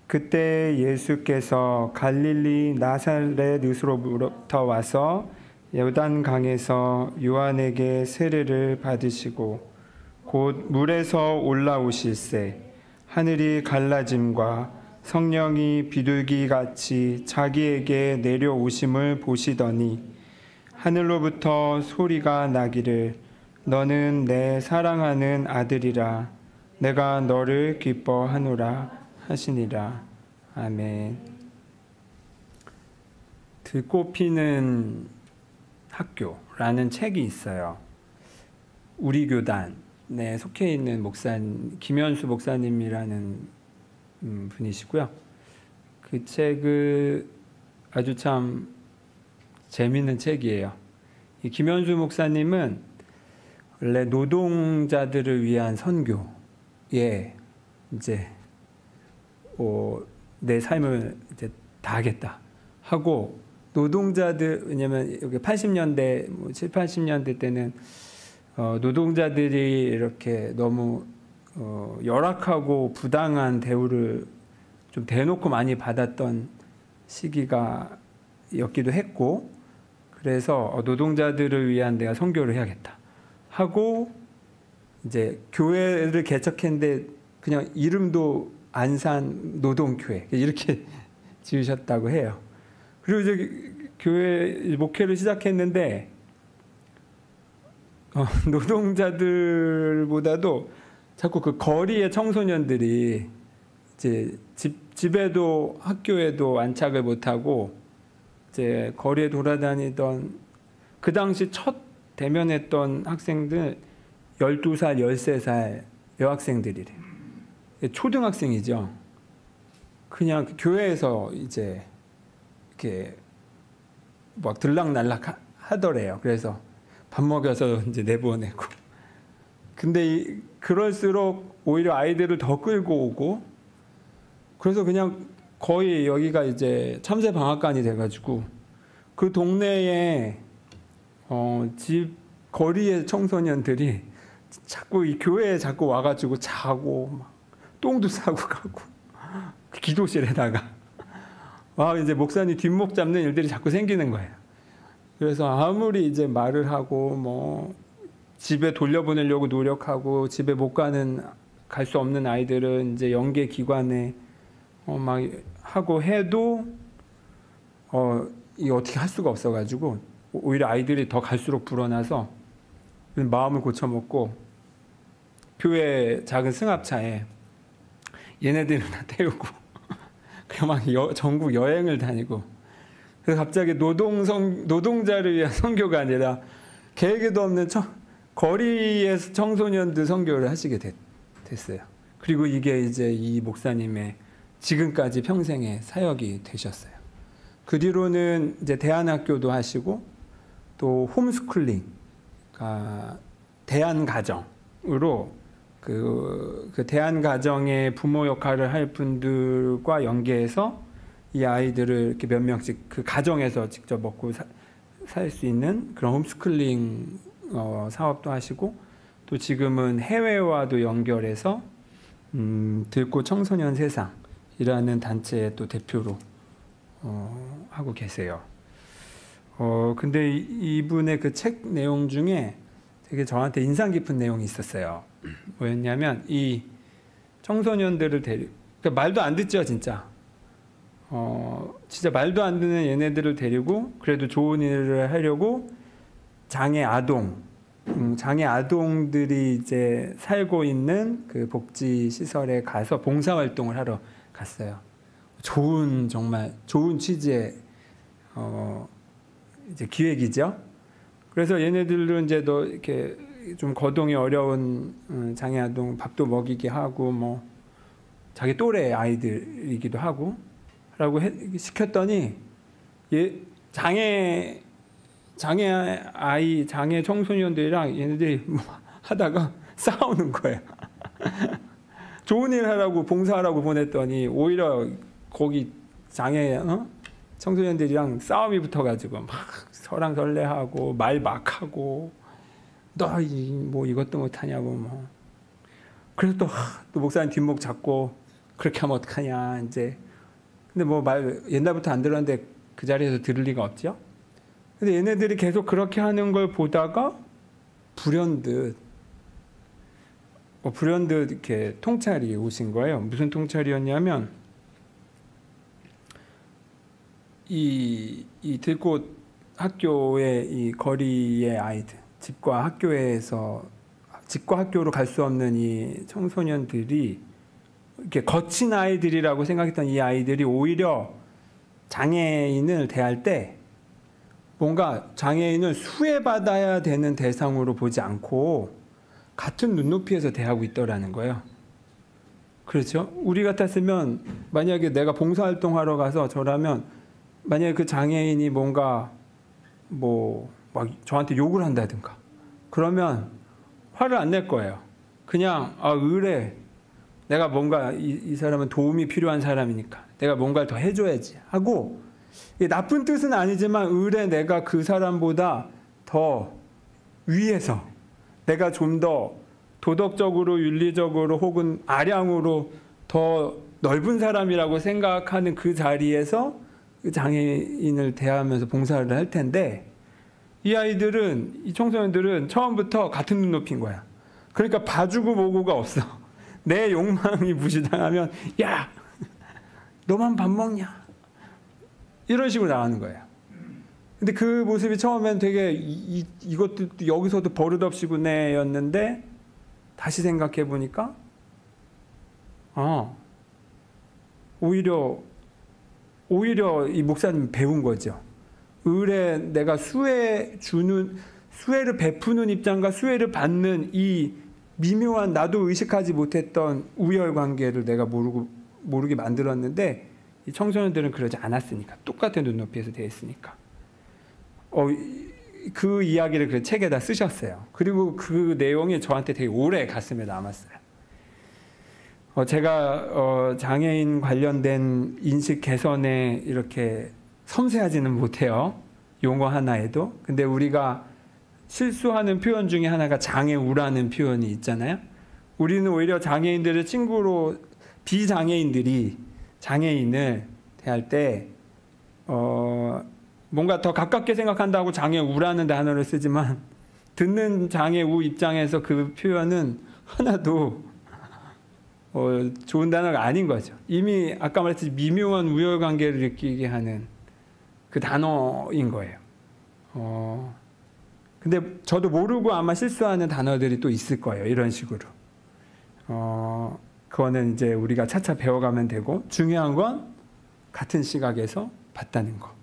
그때 예수께서 갈릴리 나사렛으로부터 와서 요단강에서 요한에게 세례를 받으시고 곧 물에서 올라오실새 하늘이 갈라짐과 성령이 비둘기같이 자기에게 내려오심을 보시더니 하늘로부터 소리가 나기를 너는 내 사랑하는 아들이라 내가 너를 기뻐하노라 하시니라. 아멘. 들꽃 피는 학교라는 책이 있어요. 우리 교단에 속해 있는 김현수 목사님이라는 분이시고요. 그 책을 아주 참 재밌는 책이에요. 이 김현수 목사님은 원래 노동자들을 위한 선교에 이제 내 삶을 이제 다하겠다 하고 노동자들, 왜냐면 여기 80년대, 7, 80년대 때는 노동자들이 이렇게 너무 열악하고 부당한 대우를 좀 대놓고 많이 받았던 시기가 였기도 했고, 그래서 노동자들을 위한 내가 선교를 해야겠다 하고 이제 교회를 개척했는데 그냥 이름도 안산 노동교회 이렇게 지으셨다고 해요. 그리고 이제 교회 목회를 시작했는데 노동자들보다도 자꾸 그 거리의 청소년들이 이제 집에도 학교에도 안착을 못하고 이제 거리에 돌아다니던 그 당시 첫 대면했던 학생들 12살, 13살 여학생들이래. 초등학생이죠. 그냥 교회에서 이제 이렇게 막 들락날락 하더래요. 그래서 밥 먹여서 이제 내보내고. 근데 그럴수록 오히려 아이들을 더 끌고 오고, 그래서 그냥 거의 여기가 이제 참새 방앗간이 돼가지고 그 동네에 집 거리의 청소년들이 자꾸 이 교회에 자꾸 와가지고 자고 막 똥도 싸고 가고 기도실에다가 이제 목사님 뒷목 잡는 일들이 자꾸 생기는 거예요. 그래서 아무리 이제 말을 하고 뭐 집에 돌려보내려고 노력하고 집에 못 가는 갈 수 없는 아이들은 이제 연계 기관에 막 하고 해도 이 어떻게 할 수가 없어가지고 오히려 아이들이 더 갈수록 불어나서 마음을 고쳐먹고 교회 작은 승합차에 얘네들을 다 태우고 그냥 막 전국 여행을 다니고, 그래서 갑자기 노동자를 위한 선교가 아니라 계획에도 없는 거리의 청소년들 선교를 하시게 됐어요. 그리고 이게 이제 이 목사님의 지금까지 평생의 사역이 되셨어요. 그 뒤로는 이제 대안학교도 하시고 또 홈스쿨링, 대안가정으로 그 대안가정의 부모 역할을 할 분들과 연계해서 이 아이들을 이렇게 몇 명씩 그 가정에서 직접 먹고 살 수 있는 그런 홈스쿨링 사업도 하시고, 또 지금은 해외와도 연결해서 들꽃 청소년 세상이라는 단체의 또 대표로 하고 계세요. 근데 이분의 그 책 내용 중에 되게 저한테 인상 깊은 내용이 있었어요. 뭐였냐면 이 청소년들을 그러니까 말도 안 듣죠, 진짜. 진짜 말도 안 듣는 얘네들을 데리고 그래도 좋은 일을 하려고 장애 아동들이 이제 살고 있는 그 복지 시설에 가서 봉사 활동을 하러 갔어요. 정말 좋은 취지의 이제 기획이죠. 그래서 얘네들도 이제 너 이렇게 좀 거동이 어려운 장애 아동 밥도 먹이게 하고 뭐 자기 또래 아이들이기도 하고 라고 시켰더니 장애 청소년들이랑 얘네들이 뭐 하다가 싸우는 거예요. 좋은 일 하라고 봉사하라고 보냈더니 오히려 거기 장애 청소년들이랑 싸움이 붙어가지고 막 설랑설레하고 말 막 하고 너 뭐 이것도 못하냐고 뭐. 그래서 또 목사님 뒷목 잡고 그렇게 하면 어떡하냐 이제. 근데 뭐 말 옛날부터 안 들었는데 그 자리에서 들을 리가 없죠. 근데 얘네들이 계속 그렇게 하는 걸 보다가 불현듯 이렇게 통찰이 오신 거예요. 무슨 통찰이었냐면 이 들꽃 학교의 이 거리의 아이들, 집과 학교로 갈 수 없는 이 청소년들이 이렇게 거친 아이들이라고 생각했던 이 아이들이 오히려 장애인을 대할 때 뭔가 장애인을 수혜받아야 되는 대상으로 보지 않고 같은 눈높이에서 대하고 있더라는 거예요. 그렇죠? 우리 같았으면 만약에 내가 봉사활동하러 가서 저라면 만약에 그 장애인이 뭔가 막 저한테 욕을 한다든가 그러면 화를 안 낼 거예요. 그냥 의래. 내가 뭔가 이 사람은 도움이 필요한 사람이니까 내가 뭔가를 더 해줘야지 하고, 나쁜 뜻은 아니지만 의뢰 내가 그 사람보다 더 위에서 내가 좀 더 도덕적으로 윤리적으로 혹은 아량으로 더 넓은 사람이라고 생각하는 그 자리에서 장애인을 대하면서 봉사를 할 텐데, 이 청소년들은 처음부터 같은 눈높이인 거야. 그러니까 봐주고 보고가 없어. 내 욕망이 무시당하면 야 너만 밥 먹냐 이런 식으로 나가는 거예요. 근데 그 모습이 처음엔 되게 이것도 여기서도 버릇없이구네였는데 다시 생각해 보니까 오히려 이 목사님 배운 거죠. 을에 내가 수혜를 베푸는 입장과 수혜를 받는 이 미묘한 나도 의식하지 못했던 우열 관계를 내가 모르게 만들었는데, 이 청소년들은 그러지 않았으니까, 똑같은 눈높이에서 대했으니까. 그 이야기를 그 책에다 쓰셨어요. 그리고 그 내용이 저한테 되게 오래 가슴에 남았어요. 제가 장애인 관련된 인식 개선에 이렇게 섬세하지는 못해요. 용어 하나에도. 근데 우리가 실수하는 표현 중에 하나가 장애우라는 표현이 있잖아요. 우리는 오히려 장애인들을 친구로, 비장애인들이 장애인을 대할 때 뭔가 더 가깝게 생각한다고 장애우라는 단어를 쓰지만, 듣는 장애우 입장에서 그 표현은 하나도 좋은 단어가 아닌 거죠. 이미 아까 말했듯이 미묘한 우열관계를 느끼게 하는 그 단어인 거예요. 근데 저도 모르고 아마 실수하는 단어들이 또 있을 거예요. 이런 식으로. 그거는 이제 우리가 차차 배워가면 되고, 중요한 건 같은 시각에서 봤다는 거.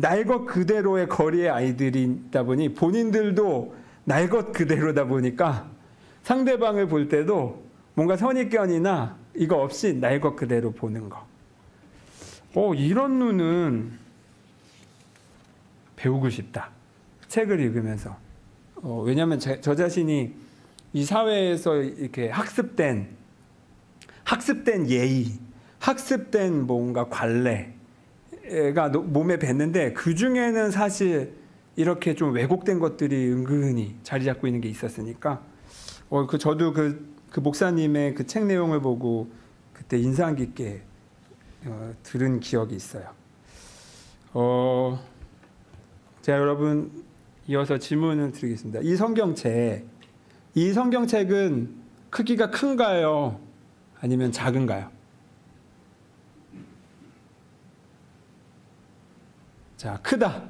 날 것 그대로의 거리의 아이들이다 보니 본인들도 날 것 그대로다 보니까 상대방을 볼 때도 뭔가 선입견이나 이거 없이 날 것 그대로 보는 거. 이런 눈은 배우고 싶다. 책을 읽으면서. 왜냐하면 저 자신이 이 사회에서 이렇게 학습된 예의, 학습된 뭔가 관례가 몸에 뱄는데, 그 중에는 사실 이렇게 좀 왜곡된 것들이 은근히 자리 잡고 있는 게 있었으니까, 저도 그 목사님의 그 책 내용을 보고 그때 인상 깊게 들은 기억이 있어요. 자, 여러분, 이어서 질문을 드리겠습니다. 이 성경책은 크기가 큰가요? 아니면 작은가요? 자, 크다.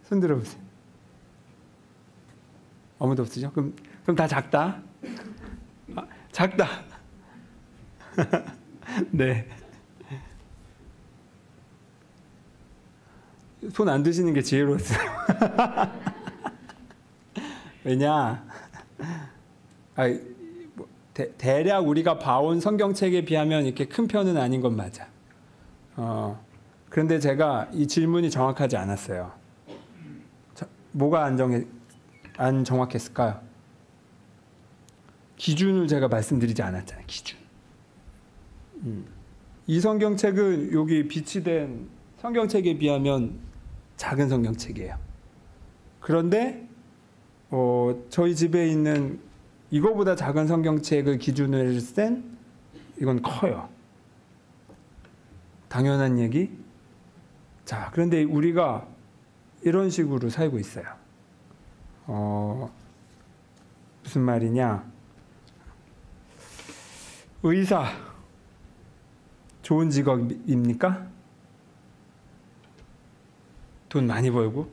손 들어보세요. 아무도 없으죠? 그럼 다 작다. 작다. 네. 손 안 드시는 게 지혜로웠어요. 왜냐? 대략 우리가 봐온 성경책에 비하면 이렇게 큰 편은 아닌 건 맞아. 그런데 제가 이 질문이 정확하지 않았어요. 뭐가 안 정확했을까요? 기준을 제가 말씀드리지 않았잖아요. 기준. 이 성경책은 여기 비치된 성경책에 비하면 작은 성경책이에요. 그런데 저희 집에 있는 이거보다 작은 성경책을 기준으로 센 이건 커요. 당연한 얘기? 자, 그런데 우리가 이런 식으로 살고 있어요. 무슨 말이냐? 의사, 좋은 직업입니까? 돈 많이 벌고,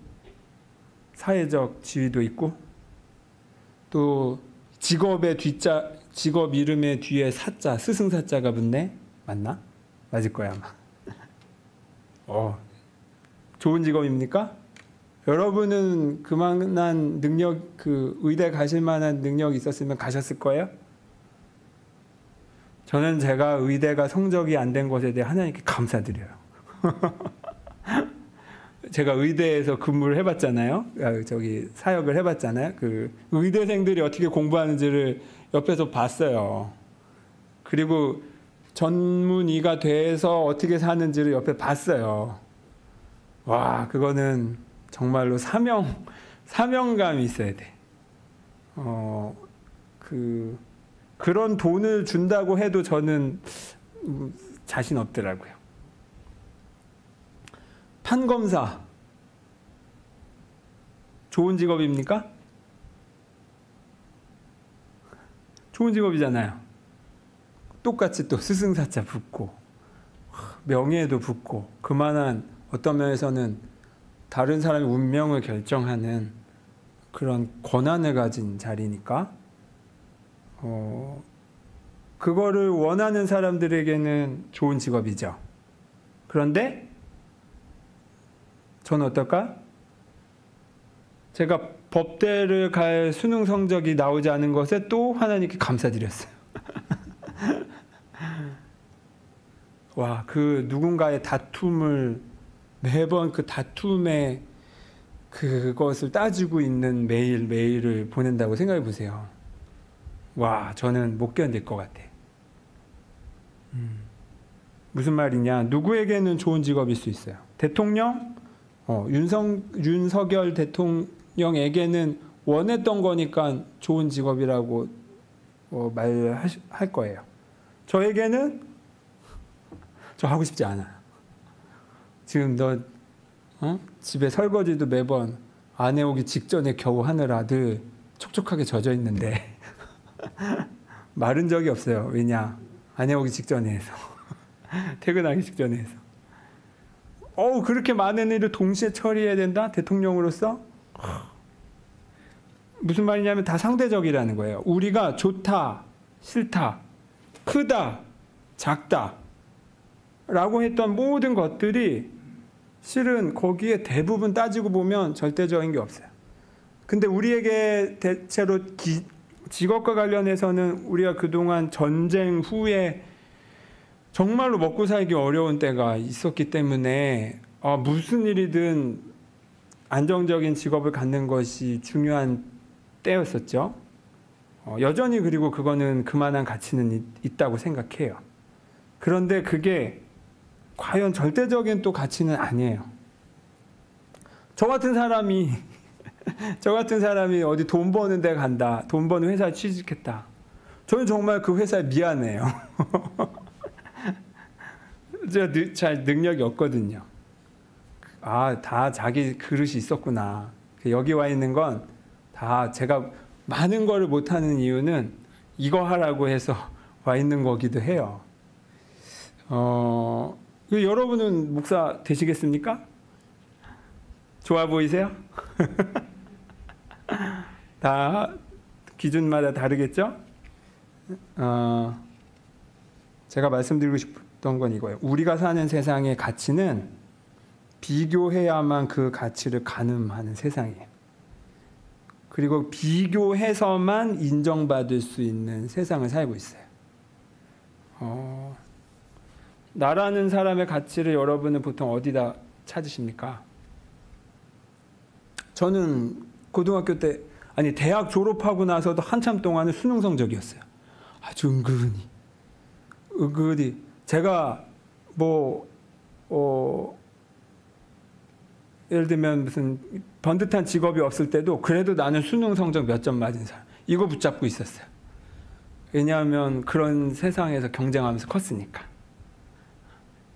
사회적 지위도 있고, 또 직업 이름의 뒤에 사자, 스승사자가 붙네? 맞나? 맞을 거야, 아마. 좋은 직업입니까? 여러분은 그만한 능력, 의대 가실 만한 능력이 있었으면 가셨을 거예요? 저는 제가 의대가 성적이 안 된 것에 대해 하나님께 감사드려요. 제가 의대에서 근무를 해봤잖아요. 사역을 해봤잖아요. 의대생들이 어떻게 공부하는지를 옆에서 봤어요. 그리고 전문의가 돼서 어떻게 사는지를 옆에 봤어요. 와, 그거는 정말로 사명감이 있어야 돼. 그런 돈을 준다고 해도 저는 자신 없더라고요. 판검사, 좋은 직업입니까? 좋은 직업이잖아요. 똑같이 또 스승사자 붙고 명예도 붙고 그만한 어떤 면에서는 다른 사람의 운명을 결정하는 그런 권한을 가진 자리니까 그거를 원하는 사람들에게는 좋은 직업이죠. 그런데 저는 어떨까? 제가 법대를 갈 수능 성적이 나오지 않은 것에 또 하나님께 감사드렸어요. 와, 누군가의 다툼을 매번 그 다툼에 그것을 따지고 있는 매일매일을 보낸다고 생각해 보세요. 와, 저는 못 견딜 것 같아. 무슨 말이냐? 누구에게는 좋은 직업일 수 있어요. 대통령? 윤석열 대통령에게는 원했던 거니까 좋은 직업이라고 말할 거예요. 저에게는 저 하고 싶지 않아요. 지금 너 집에 설거지도 매번 아내 오기 직전에 겨우 하느라 늘 촉촉하게 젖어 있는데 마른 적이 없어요. 왜냐? 아내 오기 직전에 해서 퇴근하기 직전에 해서 그렇게 많은 일을 동시에 처리해야 된다? 대통령으로서? 무슨 말이냐면 다 상대적이라는 거예요. 우리가 좋다, 싫다, 크다, 작다 라고 했던 모든 것들이 실은 거기에 대부분 따지고 보면 절대적인 게 없어요. 근데 우리에게 대체로 직업과 관련해서는 우리가 그동안 전쟁 후에 정말로 먹고 살기 어려운 때가 있었기 때문에 무슨 일이든 안정적인 직업을 갖는 것이 중요한 때였었죠. 여전히 그리고 그거는 그만한 가치는 있다고 생각해요. 그런데 그게 과연 절대적인 또 가치는 아니에요. 저 같은 사람이 어디 돈 버는 데 간다. 돈 버는 회사에 취직했다. 저는 정말 그 회사에 미안해요. 제가 잘 능력이 없거든요. 다 자기 그릇이 있었구나. 여기 와 있는 건 다 제가 많은 거를 못하는 이유는 이거 하라고 해서 와 있는 거기도 해요. 여러분은 목사 되시겠습니까? 좋아 보이세요? 다 기준마다 다르겠죠? 제가 말씀드리고 싶던 건 이거예요. 우리가 사는 세상의 가치는 비교해야만 그 가치를 가늠하는 세상이에요. 그리고 비교해서만 인정받을 수 있는 세상을 살고 있어요. 나라는 사람의 가치를 여러분은 보통 어디다 찾으십니까? 저는 고등학교 때, 대학 졸업하고 나서도 한참 동안은 수능 성적이었어요. 아주 은근히. 제가 예를 들면 무슨 번듯한 직업이 없을 때도 그래도 나는 수능 성적 몇 점 맞은 사람. 이거 붙잡고 있었어요. 왜냐하면 그런 세상에서 경쟁하면서 컸으니까.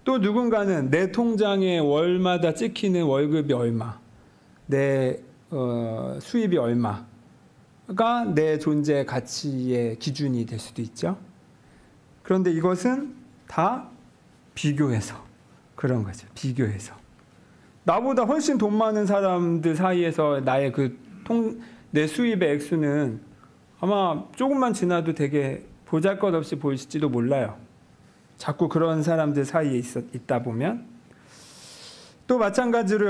또 누군가는 내 통장에 월마다 찍히는 월급이 얼마, 내 수입이 얼마가 내 존재 가치의 기준이 될 수도 있죠. 그런데 이것은 다 비교해서 그런 거죠. 비교해서. 나보다 훨씬 돈 많은 사람들 사이에서 나의 내 수입의 액수는 아마 조금만 지나도 되게 보잘것없이 보일지도 몰라요. 자꾸 그런 사람들 사이에 있다 보면. 또 마찬가지로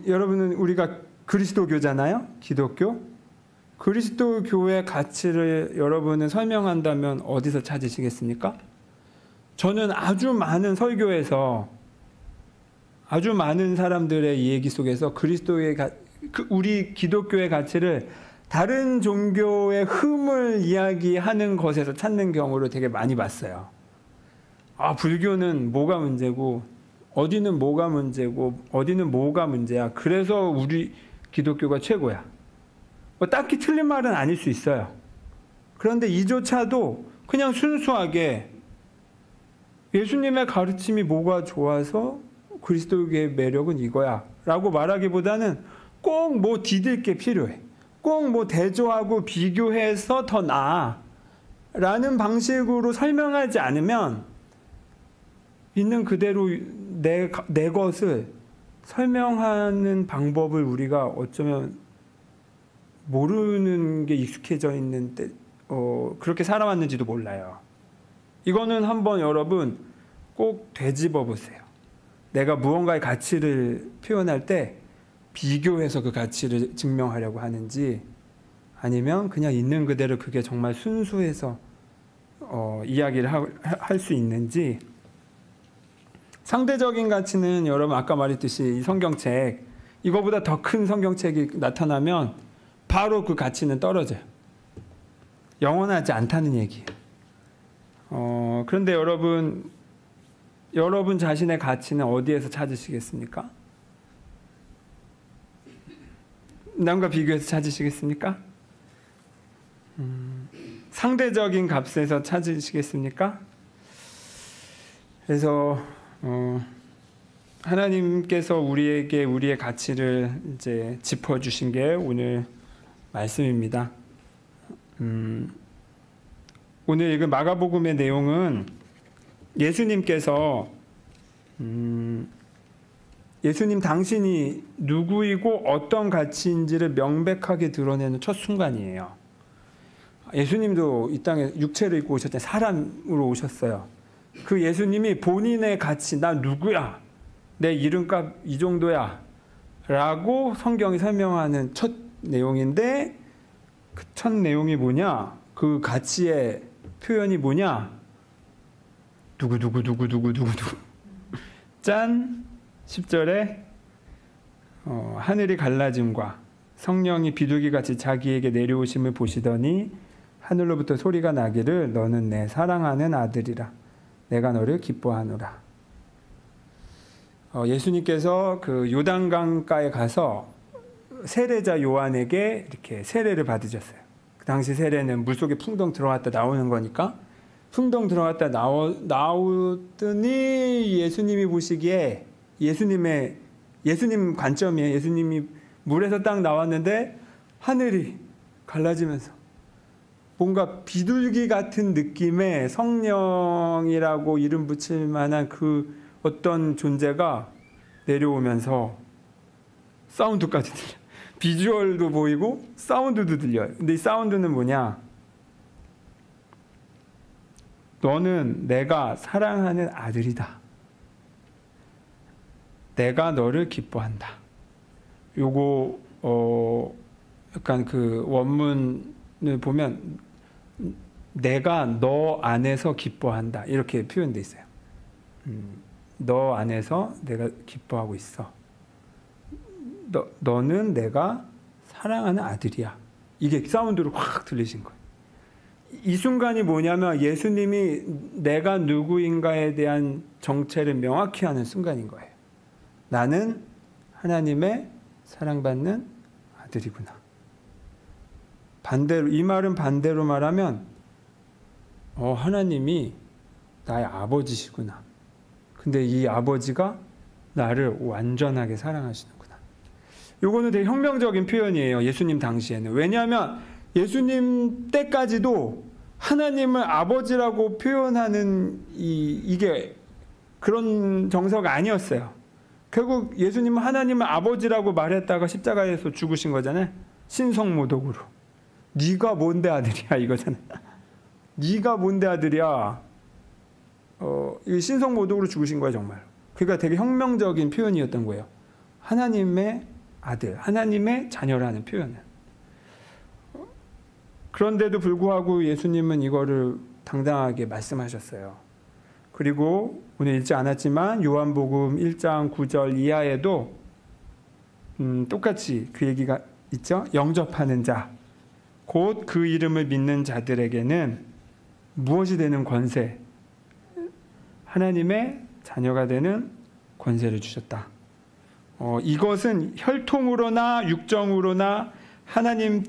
여러분은 우리가 그리스도교잖아요. 기독교. 그리스도교의 가치를 여러분은 설명한다면 어디서 찾으시겠습니까? 저는 아주 많은 설교에서 아주 많은 사람들의 얘기 속에서 우리 기독교의 가치를 다른 종교의 흠을 이야기하는 것에서 찾는 경우를 되게 많이 봤어요. 불교는 뭐가 문제고, 어디는 뭐가 문제고, 어디는 뭐가 문제야. 그래서 우리 기독교가 최고야. 딱히 틀린 말은 아닐 수 있어요. 그런데 이조차도 그냥 순수하게 예수님의 가르침이 뭐가 좋아서 그리스도교의 매력은 이거야 라고 말하기보다는 꼭 뭐 디딜 게 필요해. 꼭 뭐 대조하고 비교해서 더 나아 라는 방식으로 설명하지 않으면 있는 그대로 내 것을 설명하는 방법을 우리가 어쩌면 모르는 게 익숙해져 있는데 그렇게 살아왔는지도 몰라요. 이거는 한번 여러분 꼭 되짚어 보세요. 내가 무언가의 가치를 표현할 때 비교해서 그 가치를 증명하려고 하는지, 아니면 그냥 있는 그대로 그게 정말 순수해서 이야기를 할 수 있는지. 상대적인 가치는 여러분 아까 말했듯이 이 성경책, 이거보다 더 큰 성경책이 나타나면 바로 그 가치는 떨어져요. 영원하지 않다는 얘기예요. 그런데 여러분 자신의 가치는 어디에서 찾으시겠습니까? 남과 비교해서 찾으시겠습니까? 상대적인 값에서 찾으시겠습니까? 그래서 하나님께서 우리에게 우리의 가치를 이제 짚어주신 게 오늘 말씀입니다. 오늘 읽은 마가복음의 내용은 예수님께서 예수님 당신이 누구이고 어떤 가치인지를 명백하게 드러내는 첫 순간이에요. 예수님도 이 땅에 육체를 입고 오셨잖아요. 사람으로 오셨어요. 그 예수님이 본인의 가치, 나 누구야? 내 이름값 이 정도야 라고 성경이 설명하는 첫 내용인데, 그 첫 내용이 뭐냐? 그 가치의 표현이 뭐냐? 누구누구 짠! 10절에 하늘이 갈라짐과 성령이 비둘기같이 자기에게 내려오심을 보시더니 하늘로부터 소리가 나기를 너는 내 사랑하는 아들이라 내가 너를 기뻐하노라. 예수님께서 그 요단강가에 가서 세례자 요한에게 이렇게 세례를 받으셨어요. 그 당시 세례는 물속에 풍덩 들어갔다 나오는 거니까, 풍덩 들어갔다 나오더니 예수님이 보시기에 예수님 관점이에요. 예수님이 물에서 딱 나왔는데 하늘이 갈라지면서 뭔가 비둘기 같은 느낌의 성령이라고 이름 붙일 만한 그 어떤 존재가 내려오면서 사운드까지 들려요. 비주얼도 보이고 사운드도 들려요. 근데 이 사운드는 뭐냐? 너는 내가 사랑하는 아들이다. 내가 너를 기뻐한다. 요거 약간 그 원문을 보면 내가 너 안에서 기뻐한다 이렇게 표현돼 있어요. 너 안에서 내가 기뻐하고 있어. 너는 내가 사랑하는 아들이야. 이게 사운드로 확 들리신 거예요. 이 순간이 뭐냐면 예수님이 내가 누구인가에 대한 정체를 명확히 하는 순간인 거예요. 나는 하나님의 사랑받는 아들이구나. 반대로, 이 말은 반대로 말하면 하나님이 나의 아버지시구나. 근데 이 아버지가 나를 완전하게 사랑하시는구나. 요거는 되게 혁명적인 표현이에요. 예수님 당시에는. 왜냐하면 예수님 때까지도 하나님을 아버지라고 표현하는 이게 그런 정서가 아니었어요. 결국 예수님은 하나님을 아버지라고 말했다가 십자가에서 죽으신 거잖아요. 신성모독으로. 네가 뭔데 아들이야 이거잖아요. 네가 뭔데 아들이야. 이 신성모독으로 죽으신 거예요 정말. 그러니까 되게 혁명적인 표현이었던 거예요. 하나님의 아들, 하나님의 자녀라는 표현은. 그런데도 불구하고 예수님은 이거를 당당하게 말씀하셨어요. 그리고 오늘 읽지 않았지만 요한복음 1장 9절 이하에도 똑같이 그 얘기가 있죠. 영접하는 자, 곧 그 이름을 믿는 자들에게는 무엇이 되는 권세? 하나님의 자녀가 되는 권세를 주셨다. 이것은 혈통으로나 육정으로나 하나님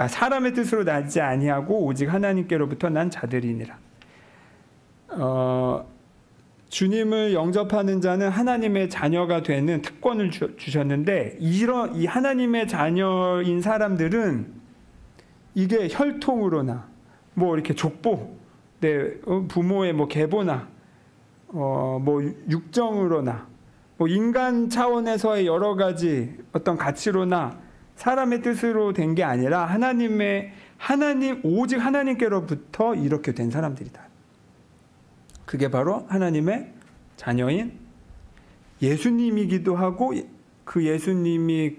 사람의 뜻으로 나지 아니하고 오직 하나님께로부터 난 자들이니라. 주님을 영접하는 자는 하나님의 자녀가 되는 특권을 주셨는데 이 하나님의 자녀인 사람들은 이게 혈통으로나 뭐 이렇게 족보, 부모의 뭐 계보나 뭐 육정으로나 뭐 인간 차원에서의 여러 가지 어떤 가치로나 사람의 뜻으로 된 게 아니라 오직 하나님께로부터 이렇게 된 사람들이다. 그게 바로 하나님의 자녀인 예수님이기도 하고 그 예수님이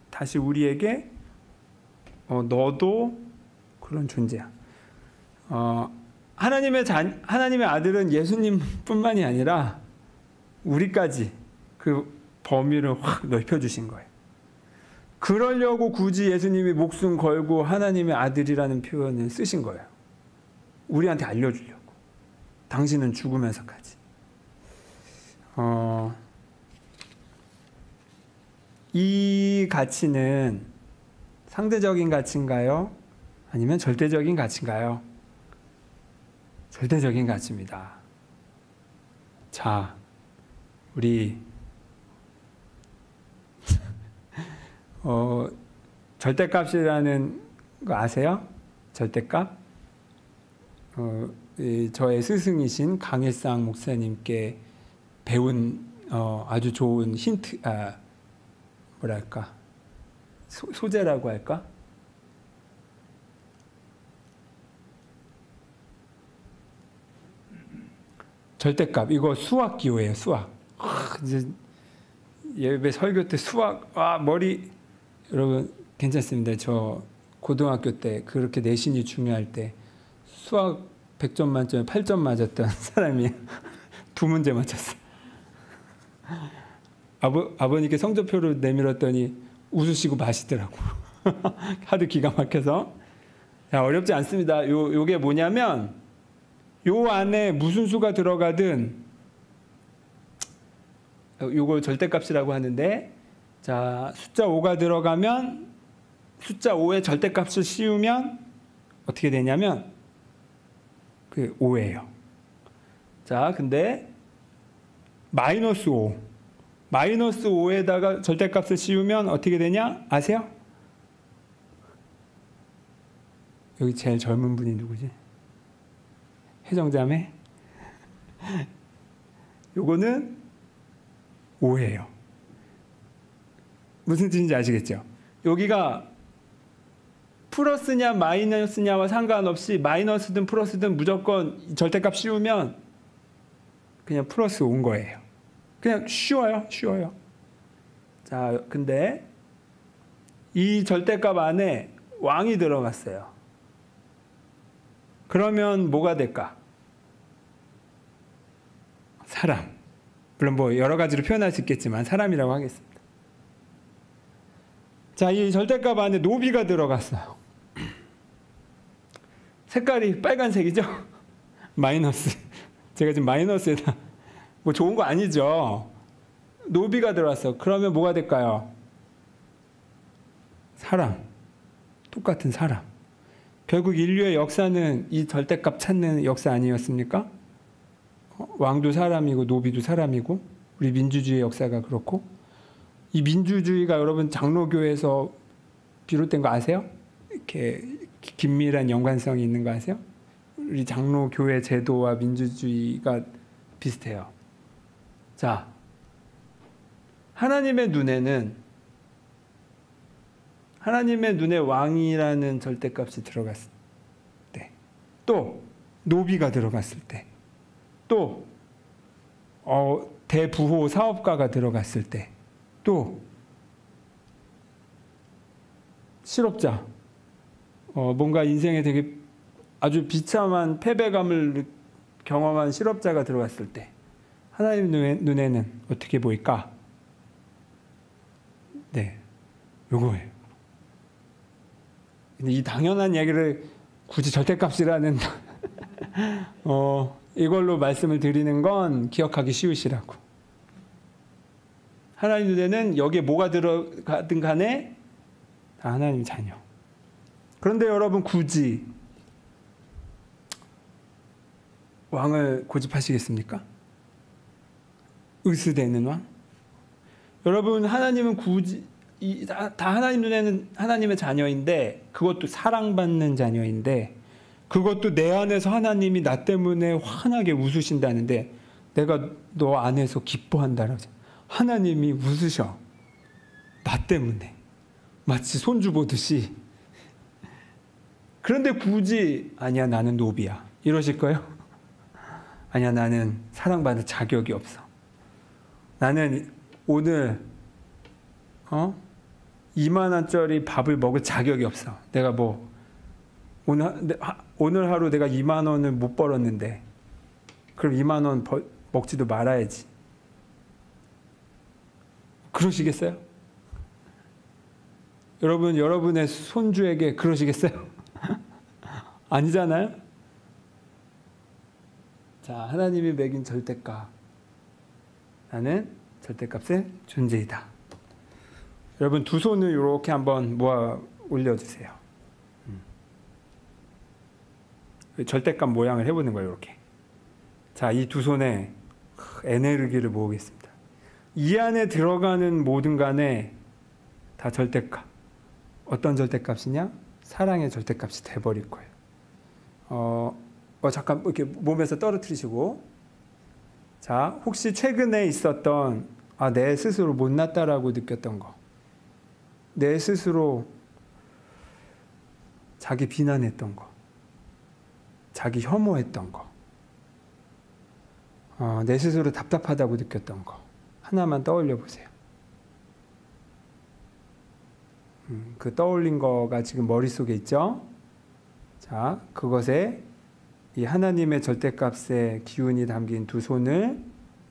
다시 우리에게 너도 그런 존재야. 하나님의 아들은 예수님뿐만이 아니라 우리까지 그 범위를 확 넓혀주신 거예요. 그러려고 굳이 예수님이 목숨 걸고 하나님의 아들이라는 표현을 쓰신 거예요. 우리한테 알려주려고. 당신은 죽으면서까지. 이 가치는 상대적인 가치인가요? 아니면 절대적인 가치인가요? 절대적인 가치입니다. 자, 우리 절대값이라는 거 아세요? 절대값? 저의 스승이신 강일상 목사님께 배운 아주 좋은 힌트, 뭐랄까, 소재라고 할까? 절대값, 이거 수학 기호예요, 수학. 이제 예배 설교 때 수학, 머리, 여러분 괜찮습니다. 저 고등학교 때 그렇게 내신이 중요할 때 수학 100점 만점에 8점 맞았던 사람이 2문제 맞췄어요. 아버님께 성적표를 내밀었더니 웃으시고 마시더라고. 하도 기가 막혀서. 야, 어렵지 않습니다. 요게 뭐냐면 요 안에 무슨 수가 들어가든 요걸 절대값이라고 하는데, 자, 숫자 5가 들어가면 숫자 5의 절대값을 씌우면 어떻게 되냐면 그 5예요. 자, 근데 마이너스 5. 마이너스 5에다가 절대값을 씌우면 어떻게 되냐? 아세요? 여기 제일 젊은 분이 누구지? 혜정자매? 요거는 5예요. 무슨 뜻인지 아시겠죠? 여기가 플러스냐 마이너스냐와 상관없이 마이너스든 플러스든 무조건 절대값 씌우면 그냥 플러스 온 거예요. 그냥 쉬워요. 자, 근데 이 절대값 안에 왕이 들어갔어요. 그러면 뭐가 될까? 사람. 물론 뭐 여러 가지로 표현할 수 있겠지만 사람이라고 하겠습니다. 자, 이 절대값 안에 노비가 들어갔어요. 색깔이 빨간색이죠? 마이너스. 제가 지금 마이너스에다 뭐 좋은 거 아니죠? 노비가 들어왔어. 그러면 뭐가 될까요? 사람. 똑같은 사람. 결국 인류의 역사는 이 절대값 찾는 역사 아니었습니까? 왕도 사람이고 노비도 사람이고 우리 민주주의 역사가 그렇고, 이 민주주의가 여러분 장로교에서 비롯된 거 아세요? 이렇게 긴밀한 연관성이 있는 거 아세요? 우리 장로교회 제도와 민주주의가 비슷해요. 자, 하나님의 눈에 왕이라는 절대값이 들어갔을 때, 또 노비가 들어갔을 때, 또 대부호 사업가가 들어갔을 때, 또 실업자, 뭔가 인생에 되게 아주 비참한 패배감을 경험한 실업자가 들어갔을 때 하나님 눈에는 어떻게 보일까? 네, 요거예요. 근데 이 당연한 얘기를 굳이 절대값이라는 이걸로 말씀을 드리는 건 기억하기 쉬우시라고. 하나님 눈에는 여기에 뭐가 들어가든 간에 다 하나님 자녀. 그런데 여러분 굳이 왕을 고집하시겠습니까? 의스되는 왕? 여러분, 하나님은 굳이 다 하나님 눈에는 하나님의 자녀인데, 그것도 사랑받는 자녀인데, 그것도 내 안에서 하나님이 나 때문에 환하게 웃으신다는데 내가 너 안에서 기뻐한다라고. 하나님이 웃으셔. 나 때문에. 마치 손주 보듯이. 그런데 굳이 아니야 나는 노비야 이러실 거예요? 아니야 나는 사랑받을 자격이 없어. 나는 오늘 2만 원짜리 밥을 먹을 자격이 없어. 내가 뭐 오늘 하루 내가 2만 원을 못 벌었는데 그럼 2만 원 먹지도 말아야지. 그러시겠어요? 여러분, 여러분의 손주에게 그러시겠어요? 아니잖아요? 자, 하나님이 매긴 절대값. 나는 절대값의 존재이다. 여러분, 두 손을 이렇게 한번 모아 올려주세요. 절대값 모양을 해보는 거예요, 이렇게. 자, 이 두 손에 에너지를 모으겠습니다. 이 안에 들어가는 모든 간에 다 절대값. 어떤 절대값이냐? 사랑의 절대값이 돼버릴 거예요. 잠깐 이렇게 몸에서 떨어뜨리시고, 자, 혹시 최근에 있었던 내 스스로 못났다라고 느꼈던 거, 내 스스로 자기 비난했던 거, 자기 혐오했던 거, 내 스스로 답답하다고 느꼈던 거 하나만 떠올려 보세요. 그 떠올린 거가 지금 머릿속에 있죠? 자, 그것에 이 하나님의 절대값의 기운이 담긴 두 손을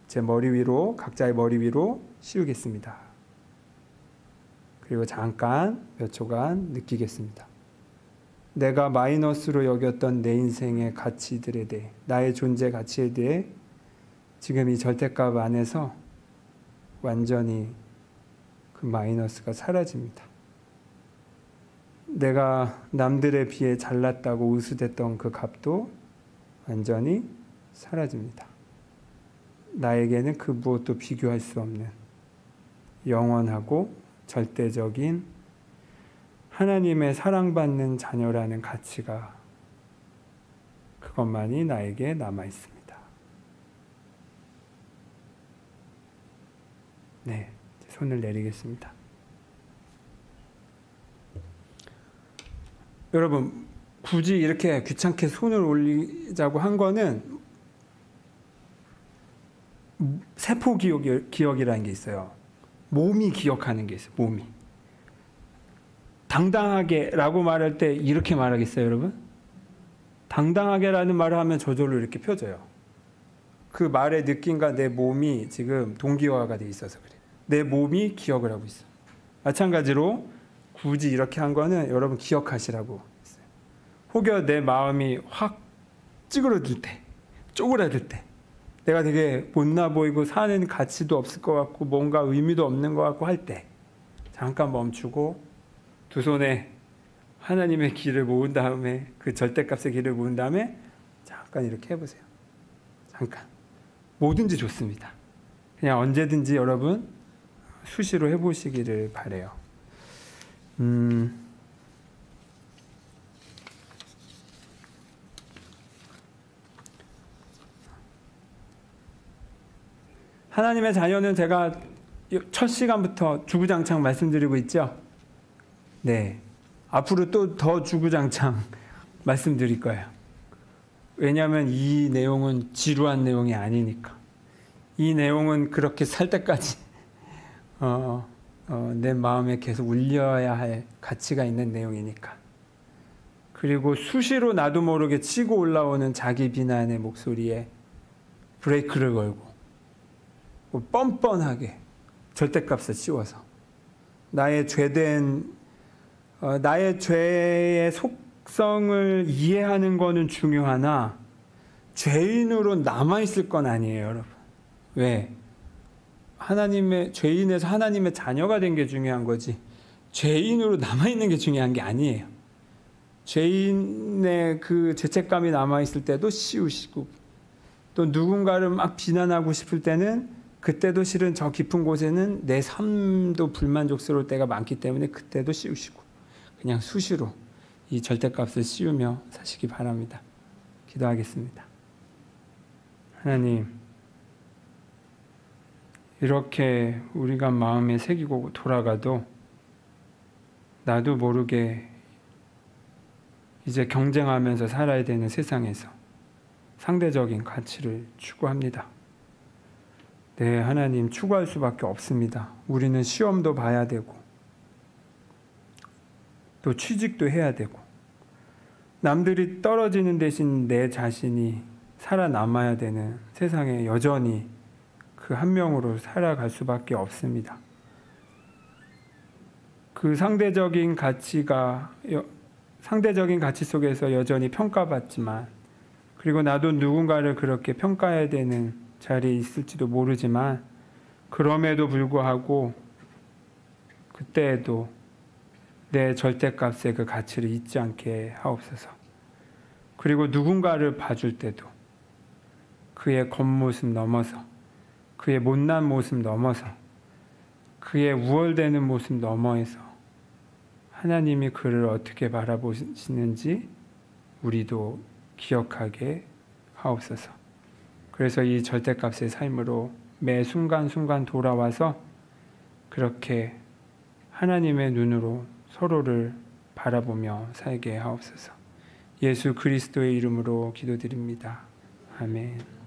제 머리 위로, 각자의 머리 위로 씌우겠습니다. 그리고 잠깐 몇 초간 느끼겠습니다. 내가 마이너스로 여겼던 내 인생의 가치들에 대해, 나의 존재 가치에 대해 지금 이 절대값 안에서 완전히 그 마이너스가 사라집니다. 내가 남들에 비해 잘났다고 의수됐던 그 값도 완전히 사라집니다. 나에게는 그 무엇도 비교할 수 없는 영원하고 절대적인 하나님의 사랑받는 자녀라는 가치가, 그것만이 나에게 남아 있습니다. 네, 손을 내리겠습니다. 여러분, 굳이 이렇게 귀찮게 손을 올리자고 한 거는 세포 기억이라는 게 있어요. 몸이 기억하는 게 있어요. 몸이. 당당하게라고 말할 때 이렇게 말하겠어요, 여러분? 당당하게라는 말을 하면 저절로 이렇게 펴져요. 그 말의 느낌과 내 몸이 지금 동기화가 돼 있어서 그래요. 내 몸이 기억을 하고 있어요. 마찬가지로 굳이 이렇게 한 거는 여러분 기억하시라고 했어요. 혹여 내 마음이 확 찌그러들 때, 쪼그라들 때, 내가 되게 못나 보이고 사는 가치도 없을 것 같고 뭔가 의미도 없는 것 같고 할 때 잠깐 멈추고 두 손에 하나님의 길을 모은 다음에, 그 절대값의 길을 모은 다음에 잠깐 이렇게 해보세요. 잠깐. 뭐든지 좋습니다. 그냥 언제든지 여러분 수시로 해보시기를 바래요. 하나님의 자녀는 제가 첫 시간부터 주구장창 말씀드리고 있죠. 네, 앞으로 또 더 주구장창 말씀드릴 거예요. 왜냐하면 이 내용은 지루한 내용이 아니니까. 이 내용은 그렇게 살 때까지 내 마음에 계속 울려야 할 가치가 있는 내용이니까. 그리고 수시로 나도 모르게 치고 올라오는 자기 비난의 목소리에 브레이크를 걸고 뻔뻔하게 절대값을 씌워서 나의 죄의 속성을 이해하는 거는 중요하나 죄인으로 남아있을 건 아니에요, 여러분. 왜? 죄인에서 하나님의 자녀가 된 게 중요한 거지, 죄인으로 남아있는 게 중요한 게 아니에요. 죄인의 그 죄책감이 남아있을 때도 씌우시고, 또 누군가를 막 비난하고 싶을 때는 그때도 실은 저 깊은 곳에는 내 삶도 불만족스러울 때가 많기 때문에 그때도 씌우시고, 그냥 수시로 이 절대값을 씌우며 사시기 바랍니다. 기도하겠습니다. 하나님, 이렇게 우리가 마음에 새기고 돌아가도 나도 모르게 이제 경쟁하면서 살아야 되는 세상에서 상대적인 가치를 추구합니다. 네, 하나님, 추구할 수밖에 없습니다. 우리는 시험도 봐야 되고 또 취직도 해야 되고, 남들이 떨어지는 대신 내 자신이 살아남아야 되는 세상에 여전히 그 한 명으로 살아갈 수밖에 없습니다. 그 상대적인 가치 속에서 여전히 평가받지만, 그리고 나도 누군가를 그렇게 평가해야 되는 자리에 있을지도 모르지만, 그럼에도 불구하고 그때에도 내 절대값의 그 가치를 잊지 않게 하옵소서. 그리고 누군가를 봐줄 때도 그의 겉모습 넘어서, 그의 못난 모습 넘어서, 그의 우월되는 모습 너머에서 하나님이 그를 어떻게 바라보시는지 우리도 기억하게 하옵소서. 그래서 이 절대값의 삶으로 매 순간순간 돌아와서 그렇게 하나님의 눈으로 서로를 바라보며 살게 하옵소서. 예수 그리스도의 이름으로 기도드립니다. 아멘.